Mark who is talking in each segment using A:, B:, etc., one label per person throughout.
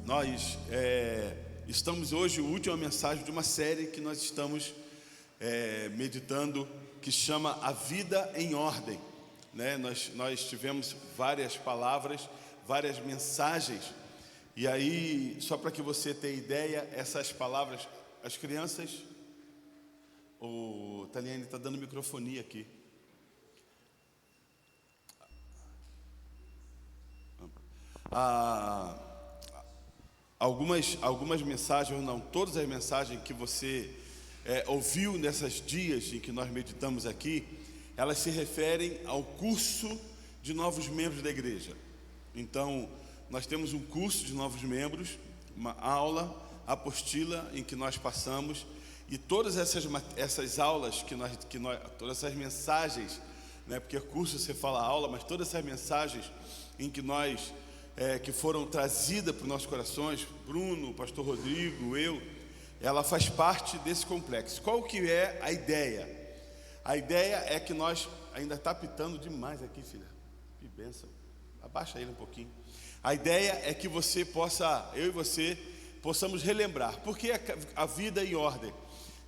A: Nós estamos hoje, a última mensagem de uma série que nós estamos meditando, que chama A Vida em Ordem, né? Nós tivemos várias palavras, várias mensagens, e aí, só para que você tenha ideia, essas palavras, as crianças, o Taliane está dando microfonia aqui. Algumas mensagens, ou não, todas as mensagens que você ouviu nesses dias em que nós meditamos aqui, elas se referem ao curso de novos membros da igreja. Então, nós temos um curso de novos membros, uma aula, apostila em que nós passamos, e todas essas aulas todas essas mensagens, né, porque curso você fala aula, mas todas essas mensagens em que que foram trazidas para os nossos corações, Bruno, o pastor Rodrigo, eu, ela faz parte desse complexo. Qual que é a ideia? A ideia é que nós, ainda está pitando demais aqui, filha, que bênção, abaixa ele um pouquinho. A ideia é que eu e você, possamos relembrar. Por que a vida em ordem?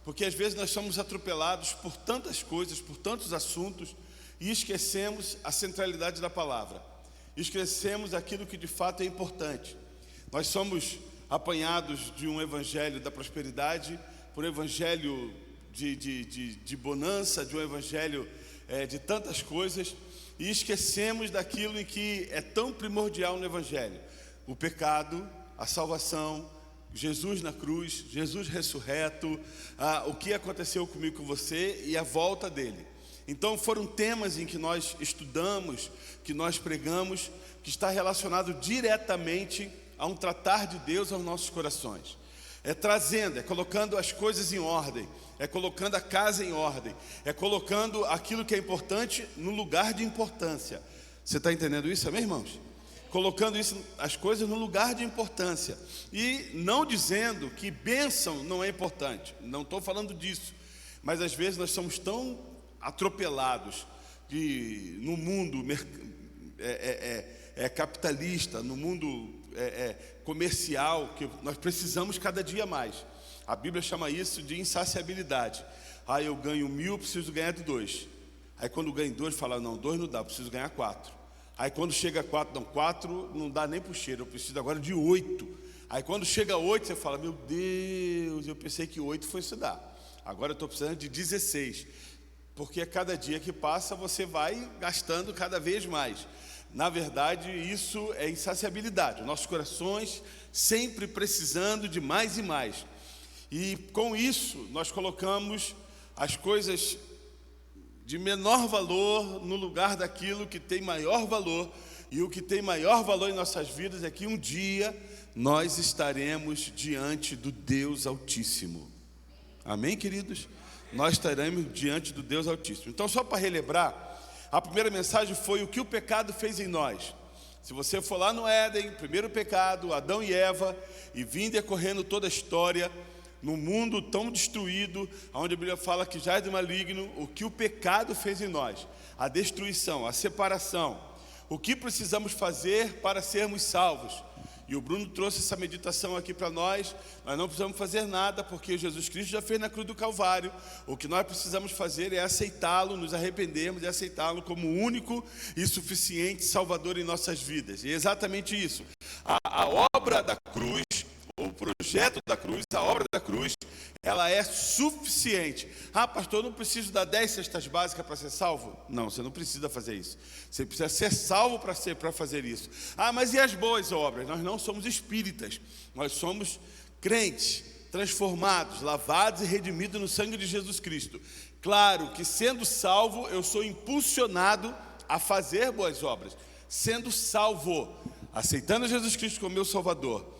A: Porque às vezes nós somos atropelados por tantas coisas, por tantos assuntos, e esquecemos a centralidade da palavra. Esquecemos aquilo que de fato é importante. Nós somos apanhados de um evangelho da prosperidade, por um evangelho de bonança, de um evangelho de tantas coisas, e esquecemos daquilo em que é tão primordial no evangelho: o pecado, a salvação, Jesus na cruz, Jesus ressurreto, o que aconteceu comigo, com você, e a volta dele. Então foram temas em que nós estudamos, que nós pregamos, que está relacionado diretamente a um tratar de Deus aos nossos corações. É colocando as coisas em ordem, é colocando a casa em ordem, é colocando aquilo que é importante no lugar de importância. Você está entendendo isso, amém, irmãos? Colocando as coisas no lugar de importância. E não dizendo que bênção não é importante, não estou falando disso. Mas às vezes nós somos tão atropelados no mundo capitalista, no mundo comercial, que nós precisamos cada dia mais. A Bíblia chama isso de insaciabilidade. Eu ganho 1.000, preciso ganhar de 2. Aí quando ganho 2, fala, não, 2 não dá, preciso ganhar 4. Aí quando chega a 4, não, 4 não dá nem para o cheiro, eu preciso agora de 8. Aí quando chega a 8, você fala, meu Deus, eu pensei que 8 fosse dar, agora eu estou precisando de 16. Porque a cada dia que passa você vai gastando cada vez mais. Na verdade, isso é insaciabilidade. Nossos corações sempre precisando de mais e mais. E com isso nós colocamos as coisas de menor valor no lugar daquilo que tem maior valor. E o que tem maior valor em nossas vidas é que um dia nós estaremos diante do Deus Altíssimo. Amém, queridos? Nós estaremos diante do Deus Altíssimo. Então, só para relembrar, a primeira mensagem foi o que o pecado fez em nós. Se você for lá no Éden, primeiro pecado, Adão e Eva, e vim decorrendo toda a história, no mundo tão destruído, onde a Bíblia fala que já é do maligno, o que o pecado fez em nós, a destruição, a separação, o que precisamos fazer para sermos salvos. E o Bruno trouxe essa meditação aqui para nós. Nós não precisamos fazer nada, porque Jesus Cristo já fez na cruz do Calvário. O que nós precisamos fazer é aceitá-lo, nos arrependermos e aceitá-lo como único e suficiente Salvador em nossas vidas. E é exatamente isso. A obra da cruz, o projeto da cruz, a obra da cruz, ela é suficiente. Pastor, eu não preciso dar 10 cestas básicas para ser salvo? Não, você não precisa fazer isso. Você precisa ser salvo para fazer isso. Mas e as boas obras? Nós não somos espíritas, nós somos crentes, transformados, lavados e redimidos no sangue de Jesus Cristo. Claro que sendo salvo, eu sou impulsionado a fazer boas obras. Sendo salvo, aceitando Jesus Cristo como meu Salvador.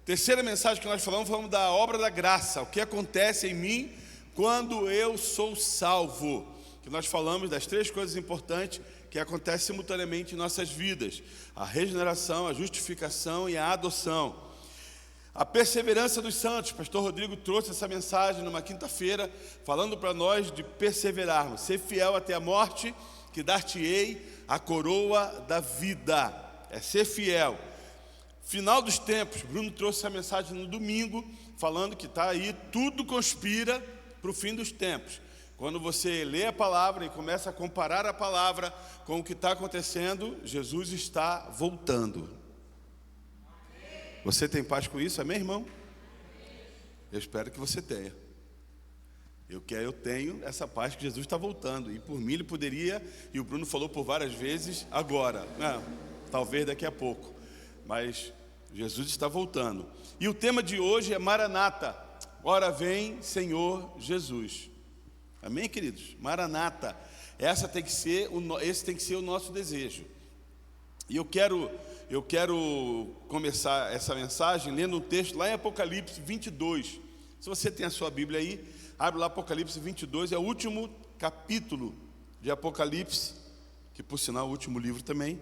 A: Terceira mensagem que nós falamos da obra da graça, o que acontece em mim quando eu sou salvo. Que nós falamos das 3 coisas importantes que acontecem simultaneamente em nossas vidas: a regeneração, a justificação e a adoção. A perseverança dos santos, o pastor Rodrigo trouxe essa mensagem numa quinta-feira, falando para nós de perseverarmos, ser fiel até a morte, que dar-te-ei a coroa da vida. É ser fiel. Final dos tempos. Bruno trouxe essa mensagem no domingo, falando que está aí, tudo conspira para o fim dos tempos. Quando você lê a palavra e começa a comparar a palavra com o que está acontecendo, Jesus está voltando. Você tem paz com isso? Amém, irmão? Eu espero que você tenha. Eu tenho essa paz que Jesus está voltando. E por mim ele poderia, e o Bruno falou por várias vezes, agora. Não, talvez daqui a pouco. Mas Jesus está voltando. E o tema de hoje é Maranata. Ora vem, Senhor Jesus. Amém, queridos? Maranata. Esse tem que ser o nosso desejo. E eu quero começar essa mensagem lendo um texto lá em Apocalipse 22. Se você tem a sua Bíblia aí, abre lá Apocalipse 22, é o último capítulo de Apocalipse, que por sinal é o último livro também.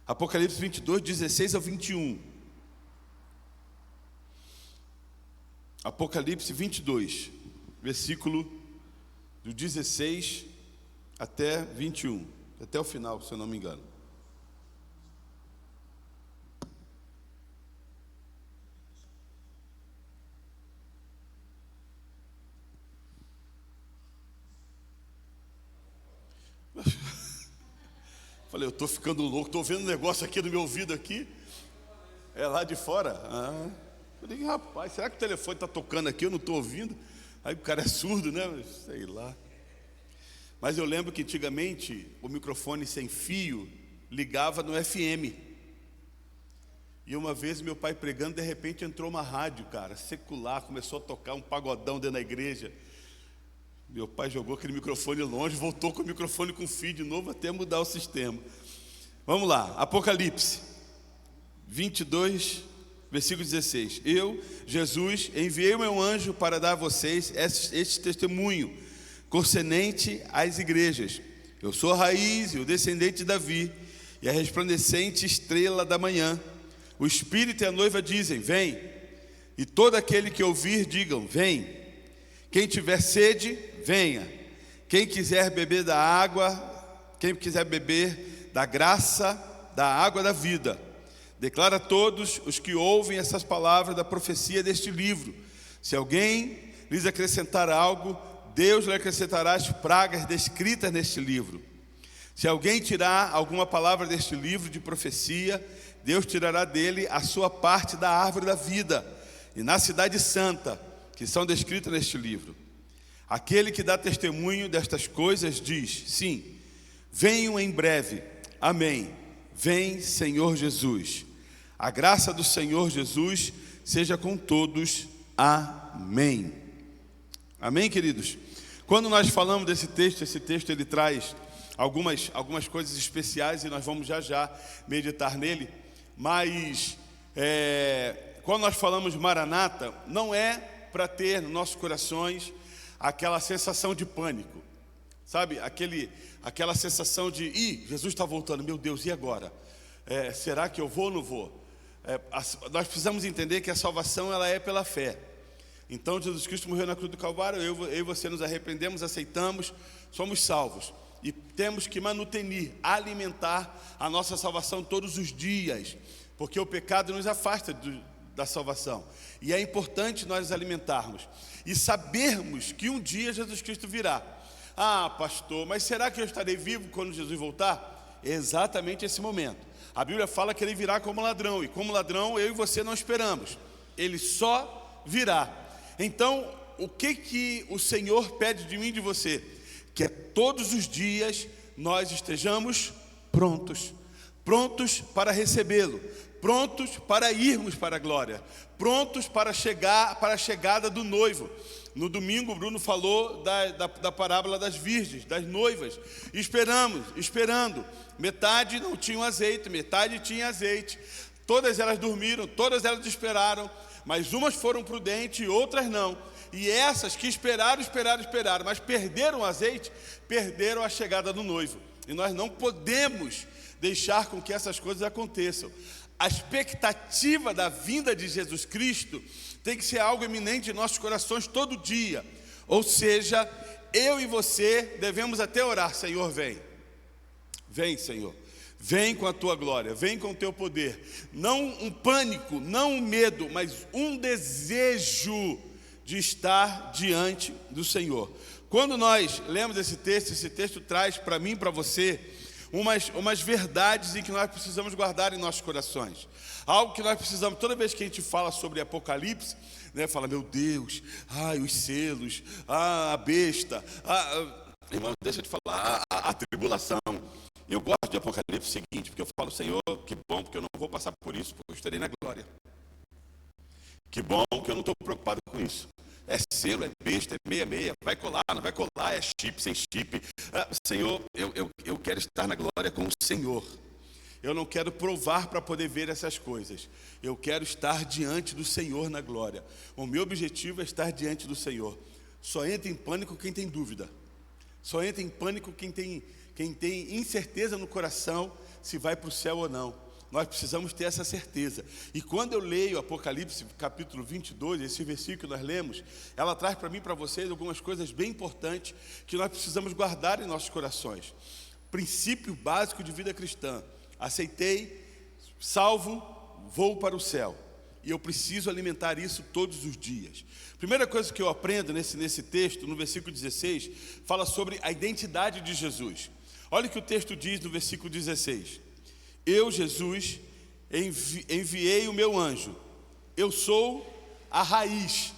A: Apocalipse 22, 16 ao 21. Apocalipse 22, versículo do 16 até 21, até o final, se eu não me engano. Falei, eu estou ficando louco, estou vendo um negócio aqui no meu ouvido aqui. É lá de fora. Falei, rapaz, será que o telefone está tocando aqui? Eu não estou ouvindo. Aí o cara é surdo, né? Sei lá. Mas eu lembro que antigamente o microfone sem fio ligava no FM. E uma vez meu pai pregando, de repente entrou uma rádio, cara, secular, começou a tocar um pagodão dentro da igreja. Meu pai jogou aquele microfone longe, voltou com o microfone com fio de novo até mudar o sistema. Vamos lá, Apocalipse 22, versículo 16. Eu, Jesus, enviei o meu anjo para dar a vocês este testemunho concernente às igrejas. Eu sou a raiz e o descendente de Davi e a resplandecente estrela da manhã. O Espírito e a noiva dizem, vem. E todo aquele que ouvir, digam, vem. Quem tiver sede, venha. Quem quiser beber da água, quem quiser beber da graça, da água da vida. Declara a todos os que ouvem essas palavras da profecia deste livro. Se alguém lhes acrescentar algo, Deus lhe acrescentará as pragas descritas neste livro. Se alguém tirar alguma palavra deste livro de profecia, Deus tirará dele a sua parte da árvore da vida e na cidade santa, que são descritas neste livro. Aquele que dá testemunho destas coisas diz, sim, venho em breve, amém, vem Senhor Jesus. A graça do Senhor Jesus seja com todos, amém. Amém, queridos? Quando nós falamos desse texto, esse texto ele traz algumas coisas especiais e nós vamos já meditar nele, mas quando nós falamos Maranata, não é para ter nos nossos corações aquela sensação de pânico, sabe? Aquela sensação de, Jesus está voltando, meu Deus, e agora? Será que eu vou ou não vou? Nós precisamos entender que a salvação ela é pela fé. Então Jesus Cristo morreu na cruz do Calvário, eu e você nos arrependemos, aceitamos, somos salvos. E temos que manutenir, alimentar a nossa salvação todos os dias, porque o pecado nos afasta da salvação. E é importante nós alimentarmos e sabermos que um dia Jesus Cristo virá. Ah, pastor, mas será que eu estarei vivo quando Jesus voltar? É exatamente esse momento. A Bíblia fala que ele virá como ladrão, e como ladrão eu e você não esperamos. Ele só virá. Então, o que o Senhor pede de mim e de você? Que todos os dias nós estejamos prontos para recebê-lo, prontos para irmos para a glória, prontos para a chegada do noivo. No domingo, o Bruno falou da parábola das virgens, das noivas, esperando. Metade não tinha azeite, metade tinha azeite. Todas elas dormiram, todas elas esperaram, mas umas foram prudentes e outras não. E essas que esperaram, mas perderam o azeite, perderam a chegada do noivo. E nós não podemos deixar com que essas coisas aconteçam. A expectativa da vinda de Jesus Cristo tem que ser algo eminente em nossos corações todo dia. Ou seja, eu e você devemos até orar, Senhor, vem. Vem, Senhor. Vem com a tua glória, vem com o teu poder. Não um pânico, não um medo, mas um desejo de estar diante do Senhor. Quando nós lemos esse texto traz para mim e para você umas verdades em que nós precisamos guardar em nossos corações. Algo que nós precisamos, toda vez que a gente fala sobre Apocalipse, né, fala, meu Deus, os selos, a besta, irmão, deixa eu te falar, a tribulação. Eu gosto de Apocalipse seguinte, porque eu falo, Senhor, que bom, porque eu não vou passar por isso, porque eu estarei na glória. Que bom que eu não estou preocupado com isso. É selo, é besta, é meia, vai colar, não vai colar, é chip, sem chip. Senhor, eu quero estar na glória com o Senhor. Eu não quero provar para poder ver essas coisas. Eu quero estar diante do Senhor na glória. O meu objetivo é estar diante do Senhor. Só entra em pânico quem tem dúvida. Só entra em pânico quem tem incerteza no coração se vai para o céu ou não. Nós precisamos ter essa certeza. E quando eu leio Apocalipse capítulo 22, esse versículo que nós lemos, ela traz para mim e para vocês algumas coisas bem importantes que nós precisamos guardar em nossos corações. Princípio básico de vida cristã. Aceitei, salvo, vou para o céu. E eu preciso alimentar isso todos os dias. Primeira coisa que eu aprendo nesse texto, no versículo 16, fala sobre a identidade de Jesus. Olha o que o texto diz no versículo 16. Eu, Jesus, enviei o meu anjo. Eu sou a raiz.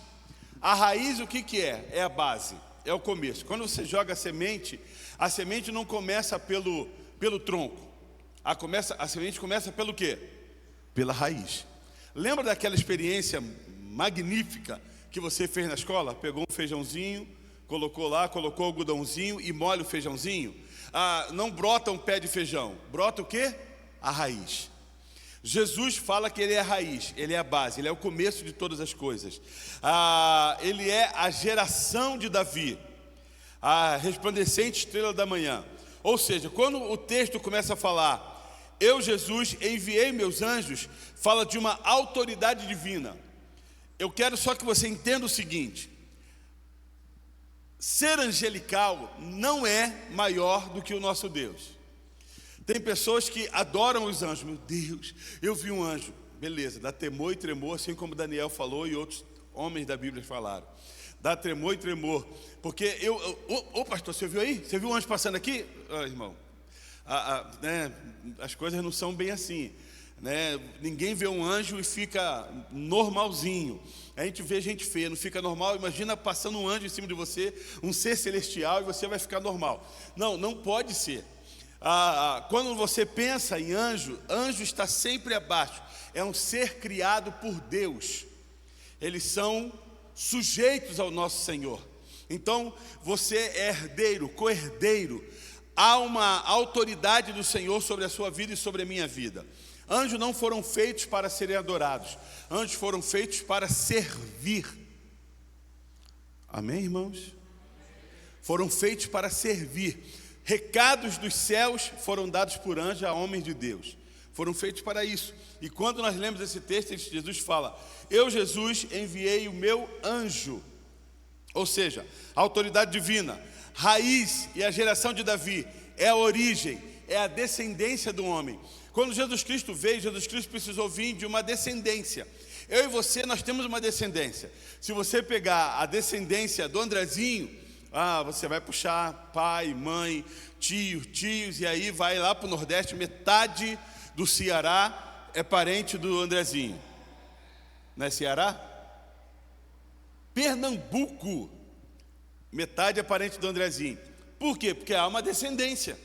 A: A raiz o que é? É a base, é o começo. Quando você joga a semente não começa pelo tronco. A semente começa pelo quê? Pela raiz. Lembra daquela experiência magnífica que você fez na escola? Pegou um feijãozinho, colocou algodãozinho e molha o feijãozinho. Não brota um pé de feijão, brota o quê? A raiz. Jesus fala que ele é a raiz, ele é a base, ele é o começo de todas as coisas. Ele é a geração de Davi, a resplandecente estrela da manhã. Ou seja, quando o texto começa a falar, eu, Jesus, enviei meus anjos, fala de uma autoridade divina. Eu quero só que você entenda o seguinte: ser angelical não é maior do que o nosso Deus. Tem pessoas que adoram os anjos. Meu Deus, eu vi um anjo. Beleza, dá temor e tremor, assim como Daniel falou e outros homens da Bíblia falaram. Dá tremor e tremor. Porque pastor, você viu aí? Você viu um anjo passando aqui? Irmão, as coisas não são bem assim, né? Ninguém vê um anjo e fica normalzinho. A gente vê gente feia, não fica normal. Imagina passando um anjo em cima de você, um ser celestial, e você vai ficar normal. Não pode ser. Quando você pensa em anjo está sempre abaixo. É um ser criado por Deus. Eles são sujeitos ao nosso Senhor. Então você é herdeiro, co-herdeiro. Há uma autoridade do Senhor sobre a sua vida e sobre a minha vida. Anjos não foram feitos para serem adorados. Anjos foram feitos para servir. Amém, irmãos? Foram feitos para servir. Recados dos céus foram dados por anjos a homens de Deus. Foram feitos para isso. E quando nós lemos esse texto, Jesus fala, eu, Jesus, enviei o meu anjo. Ou seja, a autoridade divina, raiz e a geração de Davi, é a origem, é a descendência do homem. Quando Jesus Cristo veio, Jesus Cristo precisou vir de uma descendência. Eu e você, nós temos uma descendência. Se você pegar a descendência do Andrezinho, você vai puxar pai, mãe, tios, e aí vai lá para o Nordeste, metade do Ceará é parente do Andrezinho. Não é Ceará? Pernambuco, metade é parente do Andrezinho. Por quê? Porque há uma descendência.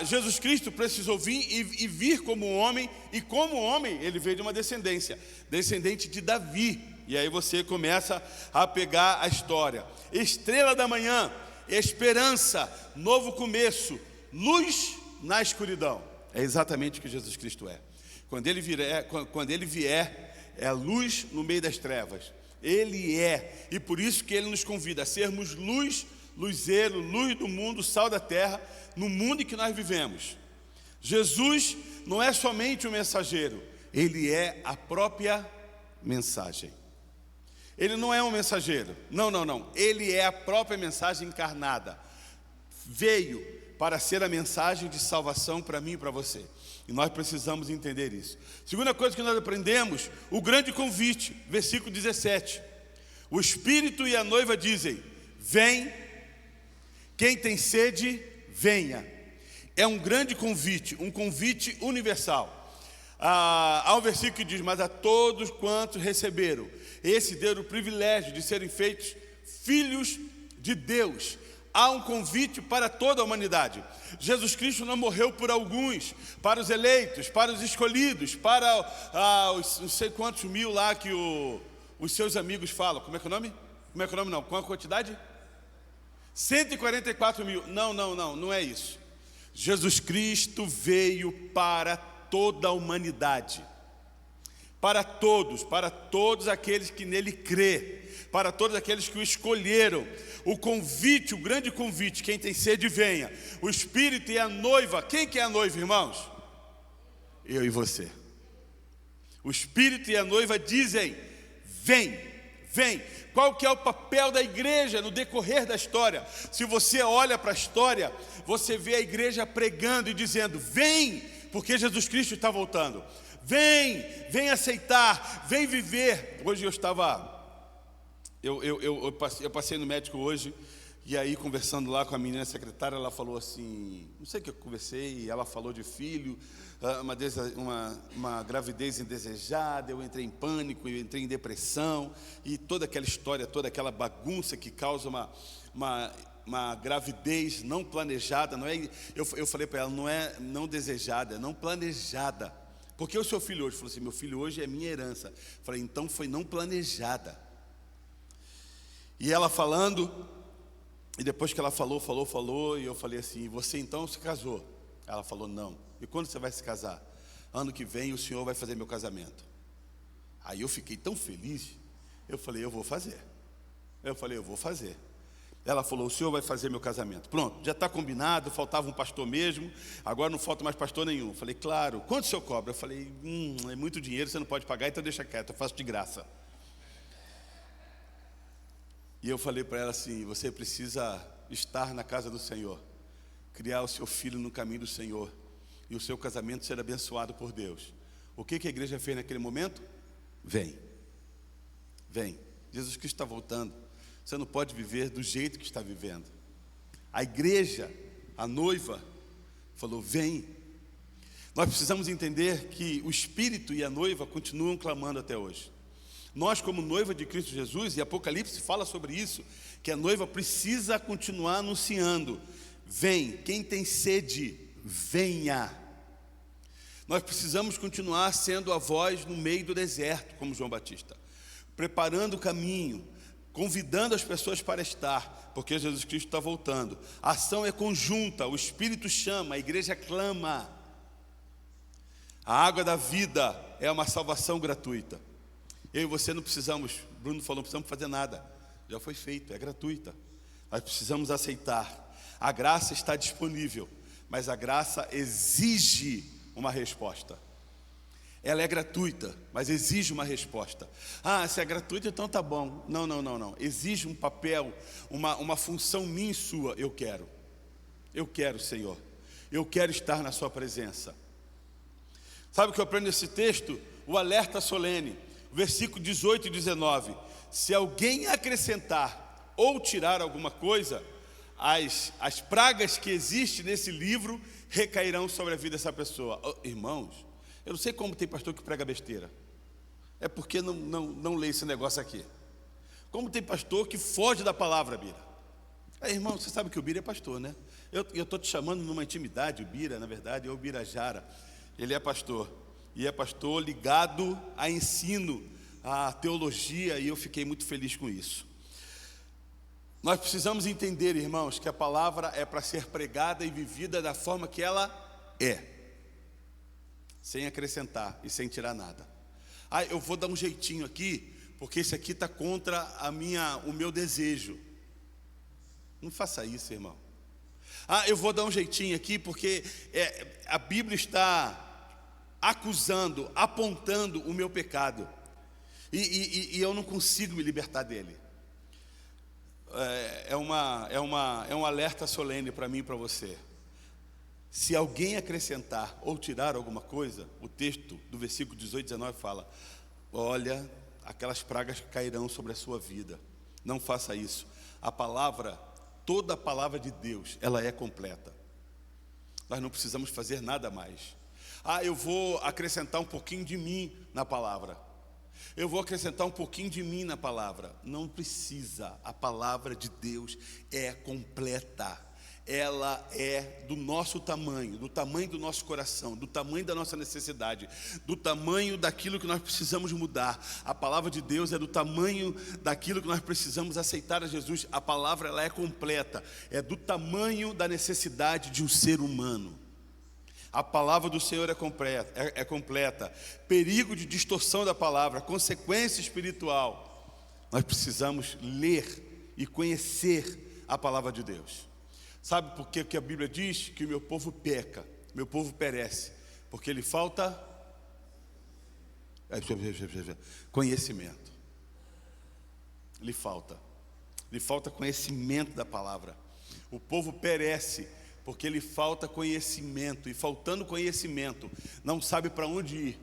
A: Jesus Cristo precisou vir e vir como homem, e como homem ele veio de uma descendência, descendente de Davi. E aí você começa a pegar a história. Estrela da manhã, esperança, novo começo, luz na escuridão. É exatamente o que Jesus Cristo é. Quando ele vier, é a luz no meio das trevas. Ele é, e por isso que ele nos convida a sermos luz, luzeiro, luz do mundo, sal da terra, no mundo em que nós vivemos. Jesus não é somente um mensageiro, ele é a própria mensagem. Ele não é um mensageiro, não, ele é a própria mensagem encarnada. Veio para ser a mensagem de salvação para mim e para você. E nós precisamos entender isso. Segunda coisa que nós aprendemos, o grande convite, versículo 17. O Espírito e a noiva dizem: vem, quem tem sede, venha. É um grande convite, um convite universal. Há um versículo que diz: mas a todos quantos receberam, esse deu o privilégio de serem feitos filhos de Deus. Há um convite para toda a humanidade. Jesus Cristo não morreu por alguns, para os eleitos, para os escolhidos, para os não sei quantos mil lá que os seus amigos falam. Como é que é o nome? Como é que é o nome não? Com a quantidade? 144 mil. Não é isso. Jesus Cristo veio para toda a humanidade. Para todos aqueles que nele crê, para todos aqueles que o escolheram. O convite, o grande convite, quem tem sede, venha. O Espírito e a noiva. Quem que é a noiva, irmãos? Eu e você. O Espírito e a noiva dizem: vem, vem. Qual que é o papel da igreja no decorrer da história? Se você olha para a história, você vê a igreja pregando e dizendo: vem, porque Jesus Cristo está voltando. Vem aceitar, vem viver. Hoje eu passei no médico hoje, e aí conversando lá com a menina secretária, ela falou assim, não sei o que eu conversei, ela falou de filho, uma gravidez indesejada, eu entrei em pânico, eu entrei em depressão, e toda aquela história, toda aquela bagunça que causa uma gravidez não planejada, não é? Eu falei para ela, não é não desejada, é não planejada. Porque o seu filho hoje? Falou assim: meu filho hoje é minha herança. Falei: então foi não planejada. E ela falando, e depois que ela falou, e eu falei assim: você então se casou? Ela falou: não. E quando você vai se casar? Ano que vem o senhor vai fazer meu casamento. Aí eu fiquei tão feliz, eu falei: eu vou fazer. Ela falou: o senhor vai fazer meu casamento. Pronto, já está combinado, faltava um pastor mesmo, agora não falta mais pastor nenhum. Eu falei: claro. Quanto o senhor cobra? Eu falei: é muito dinheiro, você não pode pagar, então deixa quieto, eu faço de graça. E eu falei para ela assim: você precisa estar na casa do Senhor, criar o seu filho no caminho do Senhor, e o seu casamento ser abençoado por Deus. O que a igreja fez naquele momento? Vem. Jesus Cristo está voltando. Você não pode viver do jeito que está vivendo. A igreja, a noiva, falou: vem. Nós precisamos entender que o Espírito e a noiva continuam clamando até hoje. Nós, como noiva de Cristo Jesus, e Apocalipse fala sobre isso, que a noiva precisa continuar anunciando: vem, quem tem sede, venha. Nós precisamos continuar sendo a voz no meio do deserto, como João Batista, preparando o caminho, convidando as pessoas para estar, porque Jesus Cristo está voltando. A ação é conjunta, o Espírito chama, a igreja clama. A água da vida é uma salvação gratuita. Eu e você não precisamos, Bruno falou, não precisamos fazer nada, já foi feito, é gratuita. Nós precisamos aceitar. A graça está disponível, mas a graça exige uma resposta. Ela é gratuita, mas exige uma resposta. Se é gratuita, então tá bom. Não. Exige um papel, uma função minha e sua. Eu quero, Senhor. Eu quero estar na sua presença. Sabe o que eu aprendo nesse texto? O alerta solene. Versículo 18 e 19. Se alguém acrescentar ou tirar alguma coisa, as pragas que existem nesse livro recairão sobre a vida dessa pessoa. Irmãos, eu não sei como tem pastor que prega besteira. É porque não lê esse negócio aqui. Como tem pastor que foge da palavra, Bira. Irmão, você sabe que o Bira é pastor, né? Eu estou te chamando numa intimidade. O Bira, na verdade, é o Birajara. Ele é pastor. E é pastor ligado a ensino, a teologia. E eu fiquei muito feliz com isso. Nós precisamos entender, irmãos, que a palavra é para ser pregada e vivida da forma que ela é, sem acrescentar e sem tirar nada. Eu vou dar um jeitinho aqui, porque esse aqui está contra o meu desejo. Não faça isso, irmão. Eu vou dar um jeitinho aqui, porque a Bíblia está acusando, apontando o meu pecado, e eu não consigo me libertar dele. É um alerta solene para mim e para você. Se alguém acrescentar ou tirar alguma coisa, o texto do versículo 18 e 19 fala: olha, aquelas pragas cairão sobre a sua vida. Não faça isso. A palavra, toda a palavra de Deus, ela é completa. Nós não precisamos fazer nada mais. Eu vou acrescentar um pouquinho de mim na palavra. Eu vou acrescentar um pouquinho de mim na palavra. Não precisa. A palavra de Deus é completa. Ela é do nosso tamanho, do tamanho do nosso coração, do tamanho da nossa necessidade, do tamanho daquilo que nós precisamos mudar. A palavra de Deus é do tamanho daquilo que nós precisamos aceitar a Jesus. A palavra, ela é completa, é do tamanho da necessidade de um ser humano. A palavra do Senhor é completa. Perigo de distorção da palavra, consequência espiritual. Nós precisamos ler e conhecer a palavra de Deus. Sabe por que a Bíblia diz que o meu povo peca, meu povo perece? Porque lhe falta conhecimento. Lhe falta conhecimento da palavra. O povo perece porque lhe falta conhecimento, e faltando conhecimento, não sabe para onde ir,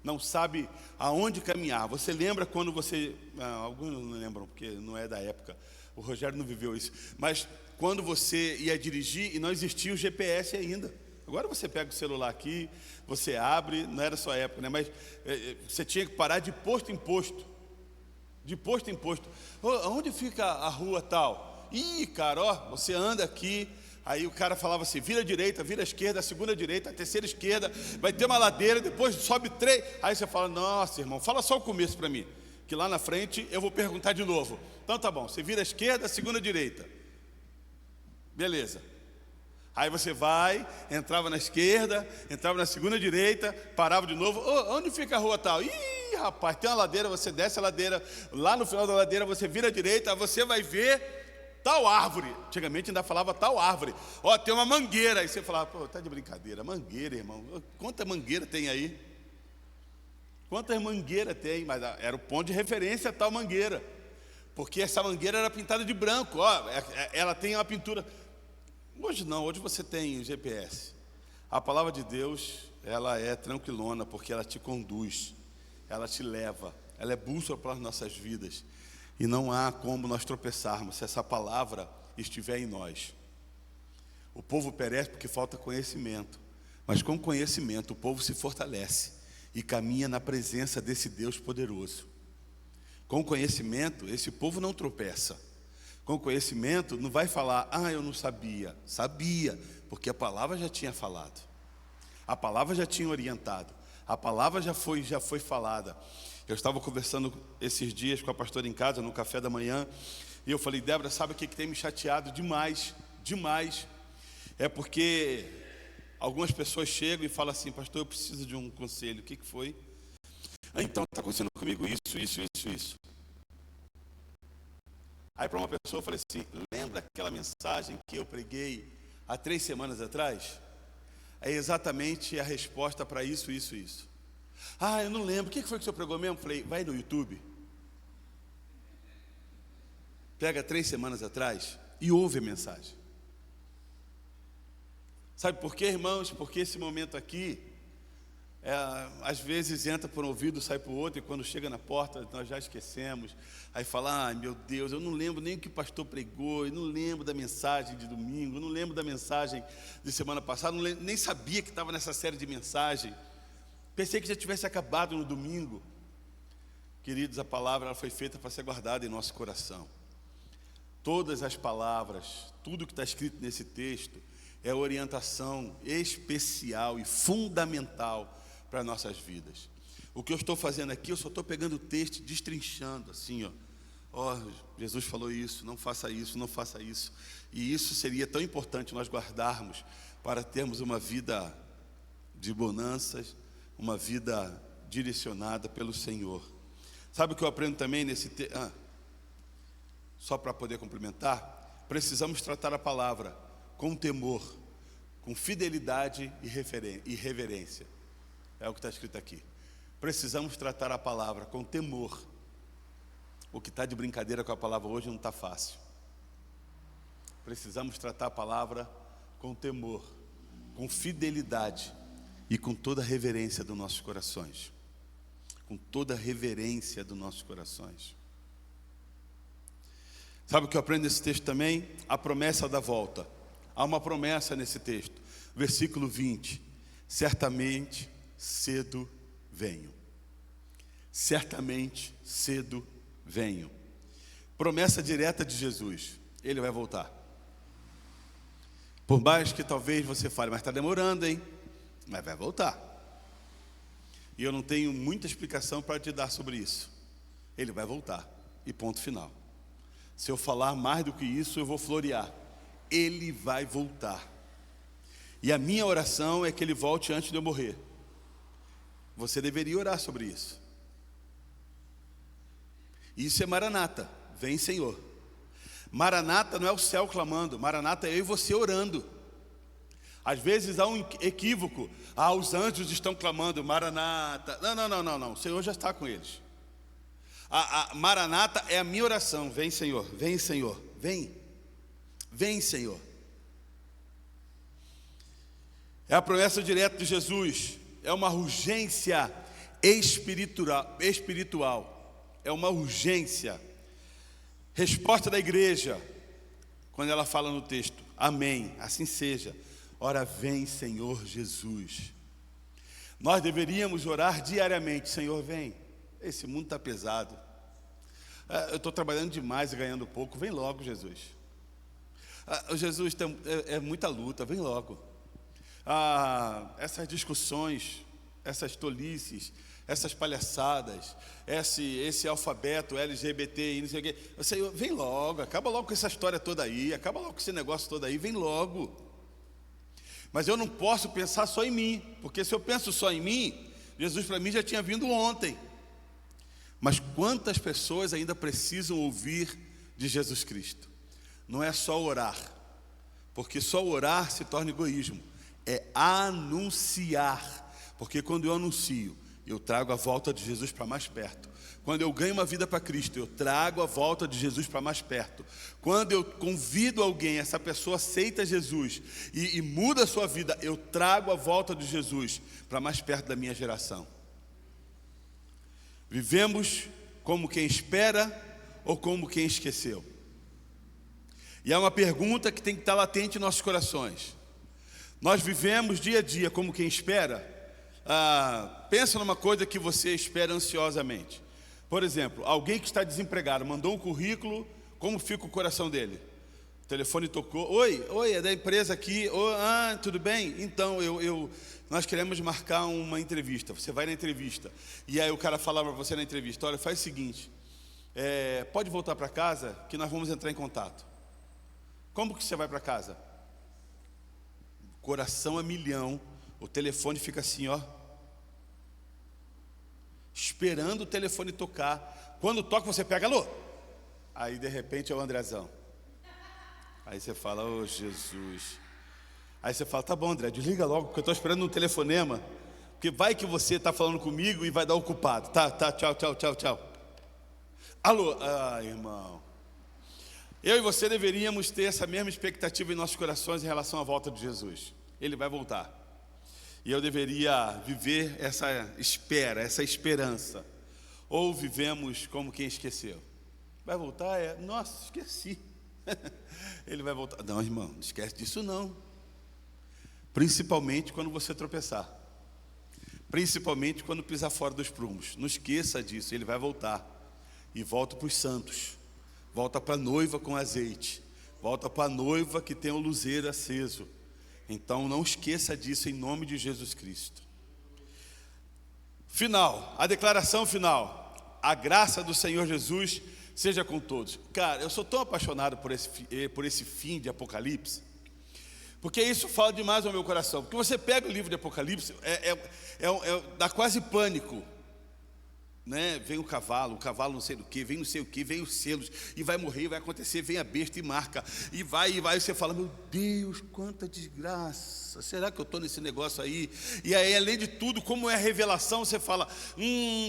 A: não sabe aonde caminhar. Você lembra quando você, alguns não lembram porque não é da época, o Rogério não viveu isso, mas quando você ia dirigir e não existia o GPS ainda. Agora você pega o celular aqui, você abre, não era só época, né? Mas você tinha que parar de posto em posto. De posto em posto. Onde fica a rua tal? Cara, você anda aqui, aí o cara falava assim, vira à direita, vira à esquerda, a segunda direita, a terceira esquerda, vai ter uma ladeira, depois sobe 3. Aí você fala, nossa, irmão, fala só o começo para mim, que lá na frente eu vou perguntar de novo. Então tá bom, você vira à esquerda, a segunda direita. Beleza. Aí você entrava na esquerda, entrava na segunda direita, parava de novo. Onde fica a rua tal? Rapaz, tem uma ladeira, você desce a ladeira, lá no final da ladeira você vira à direita, você vai ver tal árvore. Antigamente ainda falava tal árvore. Tem uma mangueira. Aí você falava, tá de brincadeira, mangueira, irmão. Quanta mangueira tem aí? Quantas mangueiras tem? Mas era o ponto de referência a tal mangueira. Porque essa mangueira era pintada de branco. Ela tem uma pintura. Hoje não, hoje você tem GPS. A palavra de Deus, ela é tranquilona, porque ela te conduz, ela te leva, ela é bússola para as nossas vidas. E não há como nós tropeçarmos se essa palavra estiver em nós. O povo perece porque falta conhecimento, mas com conhecimento o povo se fortalece e caminha na presença desse Deus poderoso. Com conhecimento, esse povo não tropeça. Com conhecimento, não vai falar, eu não sabia. Sabia, porque a palavra já tinha falado. A palavra já tinha orientado. A palavra já foi falada. Eu estava conversando esses dias com a pastora em casa, no café da manhã, e eu falei, Débora, sabe o que tem me chateado demais? Demais. É porque algumas pessoas chegam e falam assim, pastor, eu preciso de um conselho. O que foi? Então, está acontecendo comigo isso. Aí para uma pessoa eu falei assim, lembra aquela mensagem que eu preguei há 3 semanas atrás? É exatamente a resposta para isso. Eu não lembro, o que foi que o senhor pregou mesmo? Eu falei, vai no YouTube, pega 3 semanas atrás e ouve a mensagem. Sabe por quê, irmãos? Porque esse momento aqui, às vezes entra por um ouvido, sai por outro, e quando chega na porta nós já esquecemos. Aí fala, meu Deus, eu não lembro nem o que o pastor pregou, eu não lembro da mensagem de domingo, eu não lembro da mensagem de semana passada, nem sabia que estava nessa série de mensagem, pensei que já tivesse acabado no domingo. Queridos, a palavra ela foi feita para ser guardada em nosso coração. Todas as palavras, tudo que está escrito nesse texto é orientação especial e fundamental para nossas vidas. O que eu estou fazendo aqui, eu só estou pegando o texto, destrinchando assim, Jesus falou isso, não faça isso, não faça isso. E isso seria tão importante nós guardarmos para termos uma vida de bonanças, uma vida direcionada pelo Senhor. Sabe o que eu aprendo também nesse texto? Só para poder complementar, precisamos tratar a palavra com temor, com fidelidade e reverência. É o que está escrito aqui. Precisamos tratar a palavra com temor. O que está de brincadeira com a palavra hoje não está fácil. Precisamos tratar a palavra com temor, com fidelidade e com toda a reverência dos nossos corações. Com toda a reverência dos nossos corações. Sabe o que eu aprendo nesse texto também? A promessa da volta. Há uma promessa nesse texto. Versículo 20. Certamente cedo venho. Certamente cedo venho. Promessa direta de Jesus. Ele vai voltar. Por mais que talvez você fale, mas está demorando, hein? Mas vai voltar. E eu não tenho muita explicação para te dar sobre isso. Ele vai voltar. E ponto final. Se eu falar mais do que isso, eu vou florear. Ele vai voltar. E a minha oração é que ele volte antes de eu morrer. Você deveria orar sobre isso. Isso é Maranata. Vem, Senhor. Maranata não é o céu clamando. Maranata é eu e você orando. Às vezes há um equívoco. Os anjos estão clamando, Maranata. Não. O Senhor já está com eles. A Maranata é a minha oração. Vem, Senhor. Vem, Senhor. Vem. Vem, Senhor. É a promessa direta de Jesus. É uma urgência espiritual. É uma urgência. Resposta da igreja, quando ela fala no texto, amém, assim seja. Ora vem, Senhor Jesus. Nós deveríamos orar diariamente, Senhor, vem. Esse mundo está pesado. Eu estou trabalhando demais e ganhando pouco. Vem logo, Jesus. Jesus, é muita luta, vem logo. Essas discussões, essas tolices, essas palhaçadas, esse alfabeto LGBT, não sei o quê. Senhor, vem logo, acaba logo com essa história toda aí, acaba logo com esse negócio todo aí, vem logo. Mas eu não posso pensar só em mim, porque se eu penso só em mim, Jesus para mim já tinha vindo ontem. Mas quantas pessoas ainda precisam ouvir de Jesus Cristo? Não é só orar, porque só orar se torna egoísmo. É anunciar, porque quando eu anuncio, eu trago a volta de Jesus para mais perto. Quando eu ganho uma vida para Cristo, eu trago a volta de Jesus para mais perto. Quando eu convido alguém, essa pessoa aceita Jesus e muda a sua vida, eu trago a volta de Jesus para mais perto da minha geração. Vivemos como quem espera ou como quem esqueceu? E é uma pergunta que tem que estar latente em nossos corações. Nós vivemos dia a dia como quem espera? Pensa numa coisa que você espera ansiosamente. Por exemplo, alguém que está desempregado, mandou um currículo, como fica o coração dele? O telefone tocou, oi, é da empresa aqui, tudo bem? Então, nós queremos marcar uma entrevista. Você vai na entrevista, e aí o cara fala para você na entrevista, olha, faz o seguinte, pode voltar para casa, que nós vamos entrar em contato. Como que você vai para casa? Coração a milhão, o telefone fica assim, ó, esperando o telefone tocar. Quando toca, você pega, alô? Aí de repente é o Andrezão. Aí você fala, Jesus. Aí você fala, tá bom, André, desliga logo, porque eu estou esperando um telefonema, porque vai que você está falando comigo e vai dar ocupado. Tá, tchau. Alô? Irmão, eu e você deveríamos ter essa mesma expectativa em nossos corações em relação à volta de Jesus. Ele vai voltar. E eu deveria viver essa espera, essa esperança. Ou vivemos como quem esqueceu? Vai voltar? Nossa, esqueci. Ele vai voltar. Não, irmão, não esquece disso não. Principalmente quando você tropeçar. Principalmente quando pisar fora dos prumos. Não esqueça disso, ele vai voltar. E volta para os santos. Volta para a noiva com azeite. Volta para a noiva que tem o luzeiro aceso. Então não esqueça disso em nome de Jesus Cristo. Final, a declaração final. A graça do Senhor Jesus seja com todos. Cara, eu sou tão apaixonado por esse fim de Apocalipse, porque isso fala demais ao meu coração. Porque você pega o livro de Apocalipse, dá quase pânico, né? Vem o cavalo não sei do que, vem não sei o que, vem os selos, e vai morrer, e vai acontecer, vem a besta e marca, e vai, e você fala, meu Deus, quanta desgraça, será que eu estou nesse negócio aí? E aí, além de tudo, como é a revelação, você fala,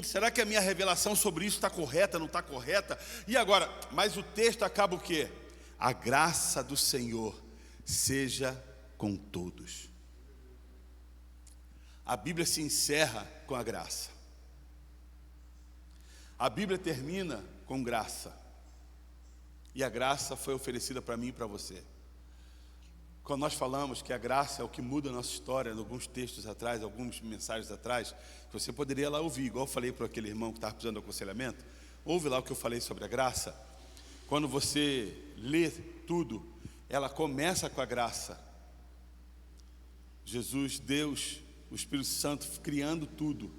A: será que a minha revelação sobre isso está correta, não está correta? E agora, mas o texto acaba o quê? A graça do Senhor seja com todos. a Bíblia se encerra com a graça. A Bíblia termina com graça. E a graça foi oferecida para mim e para você. Quando nós falamos que a graça é o que muda a nossa história, em alguns textos atrás, algumas mensagens atrás, você poderia lá ouvir, igual eu falei para aquele irmão que estava precisando de aconselhamento. Ouve lá o que eu falei sobre a graça. Quando você lê tudo, ela começa com a graça. Jesus, Deus, o Espírito Santo criando tudo.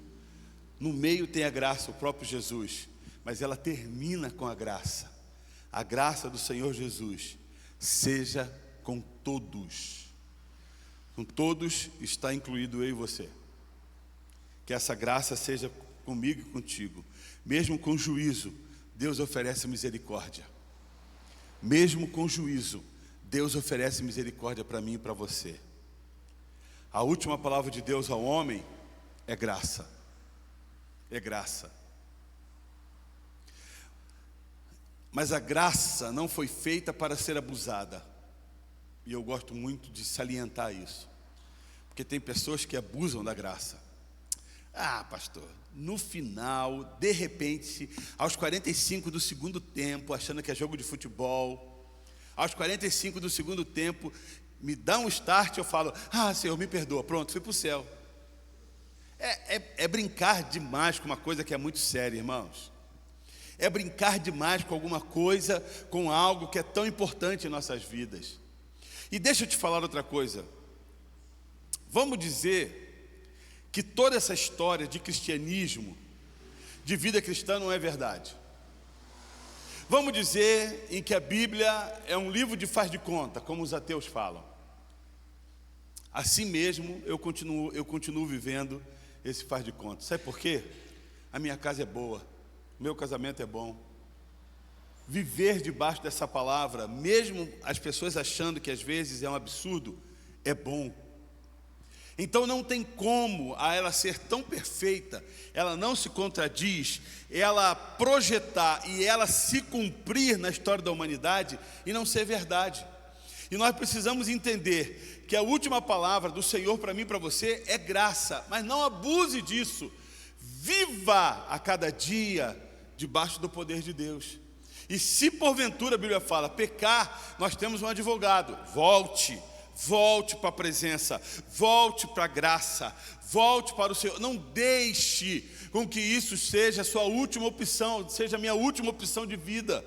A: No meio tem a graça, o próprio Jesus, mas ela termina com a graça. A graça do Senhor Jesus seja com todos. Com todos está incluído eu e você. Que essa graça seja comigo e contigo. Mesmo com juízo, Deus oferece misericórdia. Mesmo com juízo, Deus oferece misericórdia para mim e para você. A última palavra de Deus ao homem é graça. É graça. Mas a graça não foi feita para ser abusada. E eu gosto muito de salientar isso. Porque tem pessoas que abusam da graça. Ah, pastor, no final, de repente, aos 45 do segundo tempo, achando que é jogo de futebol, aos 45 do segundo tempo, me dá um start, eu falo, Senhor, me perdoa, pronto, fui para o céu. É brincar demais com uma coisa que é muito séria, irmãos. É brincar demais com alguma coisa, com algo que é tão importante em nossas vidas. E deixa eu te falar outra coisa. Vamos dizer que toda essa história de cristianismo, de vida cristã, não é verdade. Vamos dizer em que a Bíblia é um livro de faz de conta, como os ateus falam. Assim mesmo eu continuo vivendo esse faz de conta. Sabe por quê? A minha casa é boa, meu casamento é bom. Viver debaixo dessa palavra, mesmo as pessoas achando que às vezes é um absurdo, é bom. Então não tem como a ela ser tão perfeita, ela não se contradiz, ela projetar e ela se cumprir na história da humanidade e não ser verdade. E nós precisamos entender que a última palavra do Senhor para mim e para você é graça, mas não abuse disso. Viva a cada dia debaixo do poder de Deus. E se porventura a Bíblia fala pecar, nós temos um advogado. Volte para a presença, volte para a graça, volte para o Senhor. Não deixe com que isso seja a sua última opção, seja a minha última opção de vida.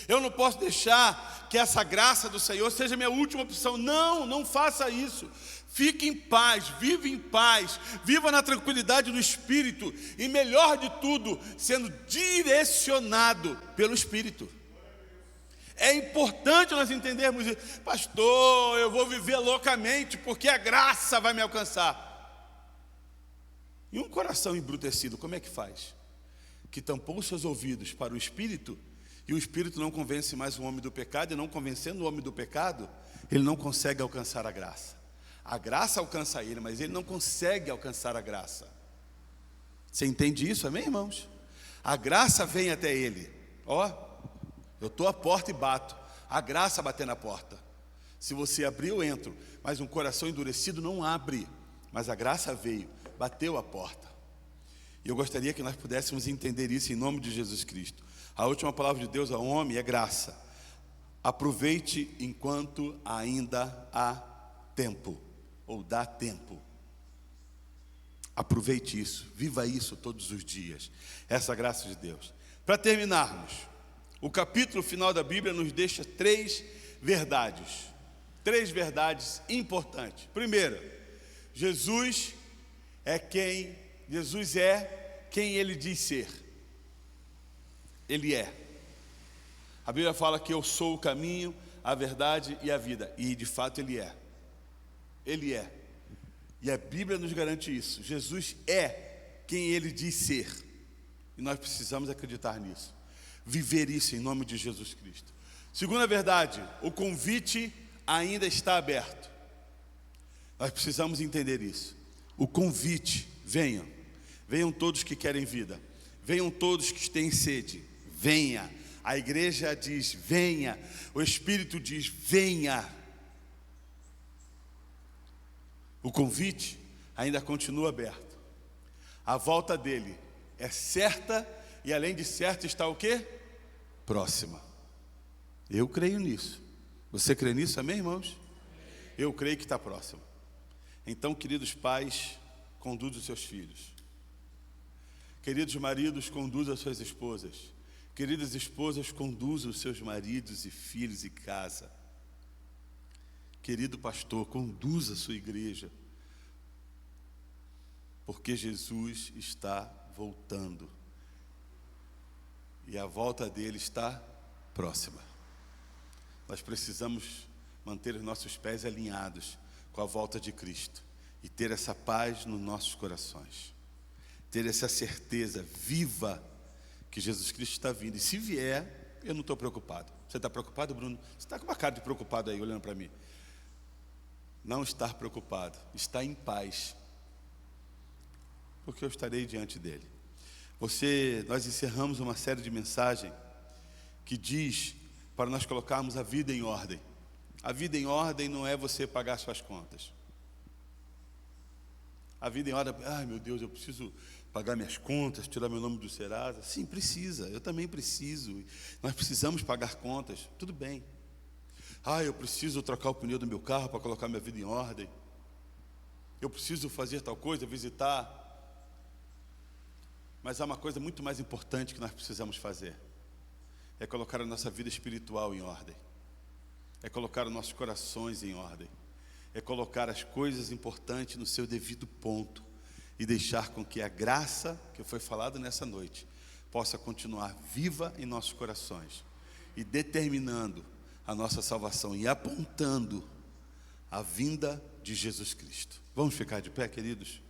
A: Eu não posso deixar que essa graça do Senhor seja a minha última opção. Não faça isso. Fique em paz, viva na tranquilidade do Espírito e, melhor de tudo, sendo direcionado pelo Espírito. É importante nós entendermos isso. Pastor, eu vou viver loucamente porque a graça vai me alcançar. E um coração embrutecido, como é que faz? Que tampou os seus ouvidos para o Espírito, e o Espírito não convence mais o homem do pecado, e não convencendo o homem do pecado, ele não consegue alcançar a graça. A graça alcança ele, mas ele não consegue alcançar a graça. Você entende isso, amém, irmãos? A graça vem até ele. Eu estou à porta e bato. A graça bater na porta. Se você abrir, eu entro. Mas um coração endurecido não abre. Mas a graça veio, bateu a porta. E eu gostaria que nós pudéssemos entender isso em nome de Jesus Cristo. A última palavra de Deus ao homem é graça. Aproveite enquanto ainda há tempo. Ou dá tempo. Aproveite isso, viva isso todos os dias. Essa graça de Deus. Para terminarmos, o capítulo final da Bíblia nos deixa três verdades importantes. Primeiro, Jesus é quem ele diz ser. Ele é. A Bíblia fala que eu sou o caminho, a verdade e a vida. E de fato ele é. Ele é. E a Bíblia nos garante isso. Jesus é quem ele diz ser. E nós precisamos acreditar nisso. Viver isso em nome de Jesus Cristo. Segunda verdade, o convite ainda está aberto. Nós precisamos entender isso. O convite, venham todos que querem vida, venham todos que têm sede, venha. A igreja diz, venha. O Espírito diz, venha. O convite ainda continua aberto. A volta dele é certa e além de certa está o quê? Próxima. Eu creio nisso. Você crê nisso, amém, irmãos? Eu creio que está próximo. Então, queridos pais, conduzam os seus filhos. Queridos maridos, conduzam as suas esposas. Queridas esposas, conduzam os seus maridos e filhos e casa. Querido pastor, conduza a sua igreja. Porque Jesus está voltando. E a volta dele está próxima. Nós precisamos manter os nossos pés alinhados com a volta de Cristo. E ter essa paz nos nossos corações. Ter essa certeza viva que Jesus Cristo está vindo. E se vier, eu não estou preocupado. Você está preocupado, Bruno? Você está com uma cara de preocupado aí, olhando para mim. Não estar preocupado, estar em paz. Porque eu estarei diante dele. Nós encerramos uma série de mensagens que diz para nós colocarmos a vida em ordem. A vida em ordem não é você pagar suas contas. A vida em ordem, ai meu Deus, eu preciso pagar minhas contas, tirar meu nome do Serasa. Sim, precisa, eu também preciso. Nós precisamos pagar contas, tudo bem. Eu preciso trocar o pneu do meu carro para colocar minha vida em ordem. Eu preciso fazer tal coisa, visitar. Mas há uma coisa muito mais importante que nós precisamos fazer. É colocar a nossa vida espiritual em ordem. É colocar os nossos corações em ordem. É colocar as coisas importantes no seu devido ponto. E deixar com que a graça que foi falada nessa noite possa continuar viva em nossos corações. E determinando a nossa salvação e apontando a vinda de Jesus Cristo. Vamos ficar de pé, queridos?